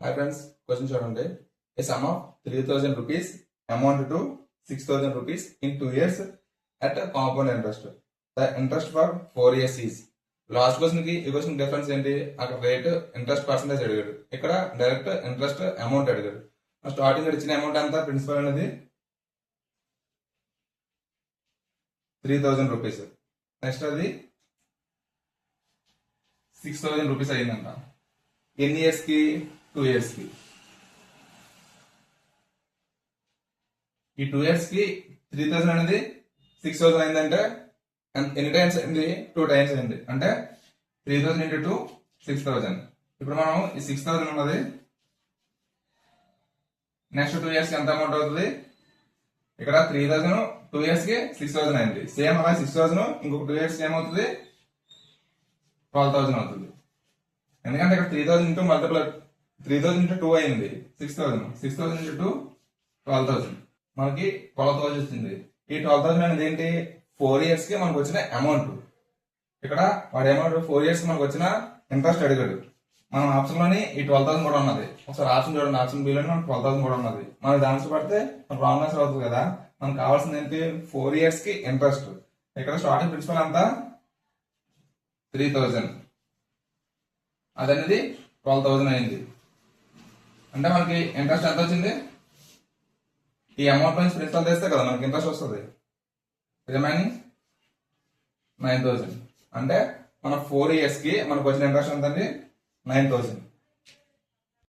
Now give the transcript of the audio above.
Hi friends, question చూడండి. A sum of 3,000 rupees amount to 6,000 rupees in 2 years at a compound interest. The interest for 4 years is. Last question కి ఈ question difference ఏంటి? అక్కడ rate interest percentage అడిగాడు, ఇక్కడ direct interest amount అడిగాడు. Starting ఇచ్చిన amount ఎంత? ప్రిన్సిపల్ అనేది 3,000 రూపీస్. నెక్స్ట్ అది 6,000 రూపీస్ అయిందంట. ఎన్ని ఇయర్స్ కి? 2 ఇయర్స్ కి. ఈ 2 ఇయర్స్ కి 3,000 అనేది 6,000 అయిందంటే ఎన్ని టైమ్స్ అయింది? 2 టైమ్స్ అయింది. అంటే 3,000 ఇంటూ 2 6,000. ఇప్పుడు మనం ఈ 6,000 ఉన్నది నెక్స్ట్ 2 ఇయర్స్ కి ఎంత అమౌంట్ అవుతుంది? ఇక్కడ 3,000 2 ఇయర్స్ కి 6,000 అయింది. సేమ్ అలా 6,000 ఇంకొక 2 ఇయర్స్ కి ఏమవుతుంది? 12,000 అవుతుంది. ఎందుకంటే ఇక్కడ 3,000 ఇంటూ మల్టిపుల్ 3,000 ఇంటూ 2 అయింది 6,000. 6,000 ఇంటూ 2 12,000. మనకి 12,000 వచ్చింది. ఈ 12,000 అనేది ఏంటి? 4 ఇయర్స్ కి మనకు వచ్చిన అమౌంట్. ఇక్కడ వాడు అమౌంట్ 4 ఇయర్స్ కి మనకు వచ్చిన ఇంట్రెస్ట్ అడిగాడు. మనం ఆప్షన్ లోని ఈ 12,000 కూడా ఉన్నది. ఒకసారి ఆప్షన్ చూడండి, ఆప్షన్ బి లోని మనకు 12,000 కూడా ఉన్నది. మనకి ఆన్సర్ పడితే మనకు రాంగ్ ఆన్సర్ అవుతుంది కదా. మనకు కావాల్సింది ఏంటి? 4 ఇయర్స్ కి ఇంట్రెస్ట్. ఇక్కడ స్టార్టింగ్ ప్రిన్సిపల్ అంతా 3,000, అదనేది 12,000 అయింది. అంటే మనకి ఇంట్రెస్ట్ ఎంత వచ్చింది? ఈ అమౌంట్ నుంచి ప్రిన్సిపల్ తెస్తే కదా మనకి ఇంట్రెస్ట్ వస్తుంది. రిమైనింగ్ 9,000. అంటే మన 4 ఇయర్స్ కి మనకు వచ్చిన ఇంట్రెస్ట్ ఎంత అండి? 9,000.